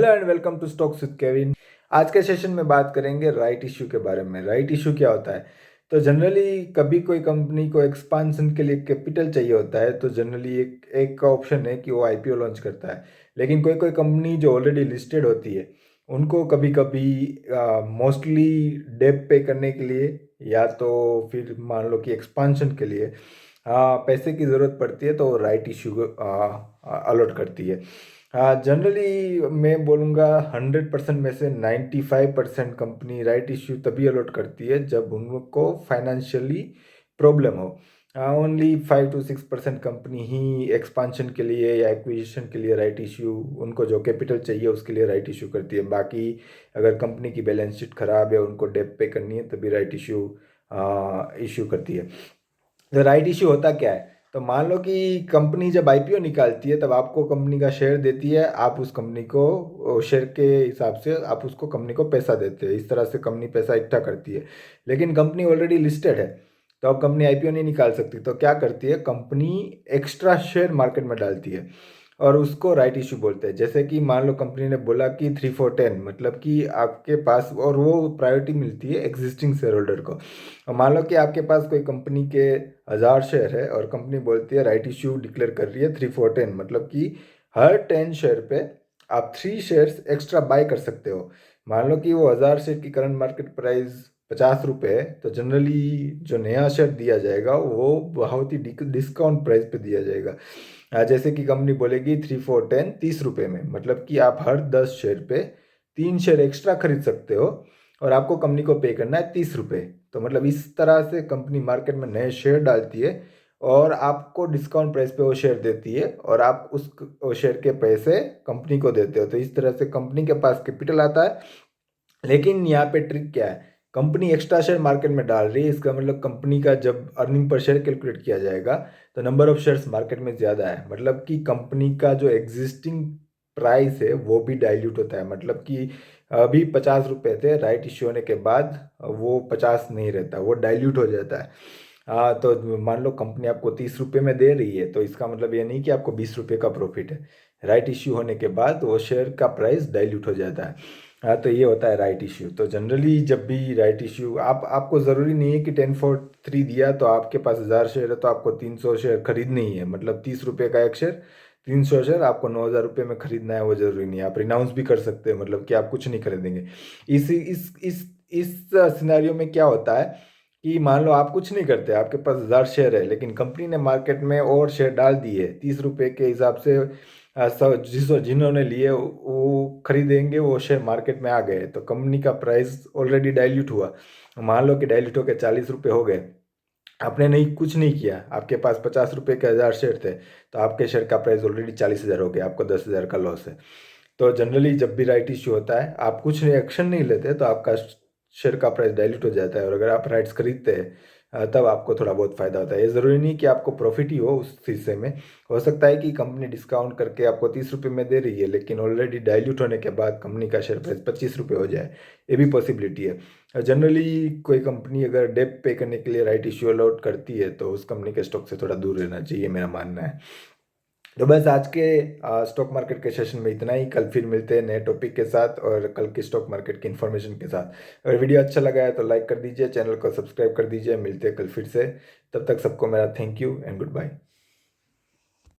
Hello and welcome to stocks with Kevin. आज के session में बात करेंगे राइट इश्यू के बारे में। राइट इश्यू क्या होता है? तो जनरली कभी कोई कंपनी को एक्सपांशन के लिए कैपिटल चाहिए होता है, तो जनरली एक एक ऑप्शन है कि वो आईपीओ लॉन्च करता है। लेकिन कोई कोई कंपनी जो ऑलरेडी लिस्टेड होती है, उनको कभी कभी मोस्टली डेप पे करने के लिए या तो फिर मान लो कि एक्सपांशन के लिए पैसे की ज़रूरत पड़ती है, तो राइट इश्यू अलॉट करती है। हाँ, जनरली मैं बोलूँगा 100% में से 95% कंपनी राइट इश्यू तभी अलॉट करती है जब उनको फाइनेंशियली प्रॉब्लम हो। Only 5 to 6% company he expansion के लिए या एक्विजिशन के लिए राइट इश्यू, उनको जो कैपिटल चाहिए उसके लिए राइट इश्यू करती है। बाकी अगर कंपनी की बैलेंस शीट खराब है, उनको डेप पे करनी है, तभी राइट इश्यू इश्यू करती है। तो राइट इश्यू होता क्या है? तो मान लो कि कंपनी जब आईपीओ निकालती है, तब आपको कंपनी का शेयर देती है। आप उस कंपनी को शेयर के हिसाब से आप उसको कंपनी को पैसा देते हैं। इस तरह से कंपनी पैसा इकट्ठा करती है। लेकिन कंपनी ऑलरेडी लिस्टेड है, तो अब कंपनी आईपीओ नहीं निकाल सकती। तो क्या करती है कंपनी? एक्स्ट्रा शेयर मार्केट में डालती है और उसको राइट इशू बोलते हैं। जैसे कि मान लो कंपनी ने बोला कि 3 for 10, मतलब कि आपके पास, और वो प्रायोरिटी मिलती है एग्जिस्टिंग शेयर होल्डर को। और मान लो कि आपके पास कोई कंपनी के 1000 शेयर है और कंपनी बोलती है राइट इश्यू डिक्लेयर कर रही है 3 for 10, मतलब कि हर 10 शेयर पे आप 3 शेयर्स एक्स्ट्रा बाय कर सकते हो। मान लो कि वो 1000 शेयर की करंट मार्केट प्राइस 50 रुपये है, तो जनरली जो नया शेयर दिया जाएगा वो बहुत ही डिस्काउंट प्राइस पे दिया जाएगा। जैसे कि कंपनी बोलेगी 3 for 10 30 रुपये में, मतलब कि आप हर 10 शेयर पे 3 शेयर एक्स्ट्रा खरीद सकते हो और आपको कंपनी को पे करना है 30 रुपये। तो मतलब इस तरह से कंपनी मार्केट में नए शेयर डालती है और आपको डिस्काउंट प्राइस पे वो शेयर देती है और आप उस शेयर के पैसे कंपनी को देते हो। तो इस तरह से कंपनी के पास कैपिटल आता है। लेकिन यहाँ पे ट्रिक क्या है? कंपनी एक्स्ट्रा शेयर मार्केट में डाल रही है, इसका मतलब कंपनी का जब अर्निंग पर शेयर कैलकुलेट किया जाएगा, तो नंबर ऑफ शेयर्स मार्केट में ज़्यादा है। मतलब कि कंपनी का जो एग्जिस्टिंग प्राइस है वो भी डाइल्यूट होता है। मतलब कि अभी 50 रुपये थे, राइट इश्यू होने के बाद वो 50 नहीं रहता, वो डाइल्यूट हो जाता है। हाँ, तो मान लो कंपनी आपको 30 रुपये में दे रही है, तो इसका मतलब ये नहीं कि आपको 20 रुपये का प्रॉफिट है। राइट इश्यू होने के बाद वो शेयर का प्राइस डाइल्यूट हो जाता है। हाँ, तो ये होता है राइट इश्यू। तो जनरली जब भी राइट इश्यू, आपको ज़रूरी नहीं है कि 10 for 3 दिया तो आपके पास 1000 शेयर है तो आपको 300 शेयर खरीदने ही है। मतलब 30 रुपये का एक शेयर, 300 शेयर आपको 9000 रुपये में खरीदना है, वो ज़रूरी नहीं है। आप रिनाउंस भी कर सकते हैं, मतलब कि आप कुछ नहीं खरीदेंगे। इस सिनेरियो में क्या होता है कि मान लो आप कुछ नहीं करते, आपके पास 1000 शेयर है, लेकिन कंपनी ने मार्केट में और शेयर डाल दिए 30 रुपये के हिसाब से। सब जिन्होंने लिए वो खरीदेंगे, वो शेयर मार्केट में आ गए, तो कंपनी का प्राइस ऑलरेडी डाइल्यूट हुआ। मान लो कि डाइल्यूट होकर 40 रुपये हो गए। आपने नहीं, कुछ नहीं किया, आपके पास 50 रुपये के 1000 शेयर थे, तो आपके शेयर का प्राइस ऑलरेडी 40,000 हो गया, आपको 10,000 का लॉस है। तो जनरली जब भी राइट इश्यू होता है, आप कुछ नहीं, एक्शन नहीं लेते, तो आपका शेयर का प्राइस डाइल्यूट हो जाता है। और अगर आप राइट्स खरीदते हैं तब आपको थोड़ा बहुत फायदा होता है। ये ज़रूरी नहीं कि आपको प्रॉफिट ही हो उस हिस्से में। हो सकता है कि कंपनी डिस्काउंट करके आपको 30 रुपये में दे रही है, लेकिन ऑलरेडी डाइल्यूट होने के बाद कंपनी का शेयर प्राइस 25 रुपये हो जाए, ये भी पॉसिबिलिटी है। जनरली कोई कंपनी अगर डेप पे करने के लिए राइट इश्यू अलॉट करती है, तो उस कंपनी के स्टॉक से थोड़ा दूर रहना चाहिए, मेरा मानना है। तो बस आज के स्टॉक मार्केट के सेशन में इतना ही। कल फिर मिलते हैं नए टॉपिक के साथ और कल की स्टॉक मार्केट की इन्फॉर्मेशन के साथ। अगर वीडियो अच्छा लगा है तो लाइक कर दीजिए, चैनल को सब्सक्राइब कर दीजिए। मिलते हैं कल फिर से। तब तक सबको मेरा thank you and good bye.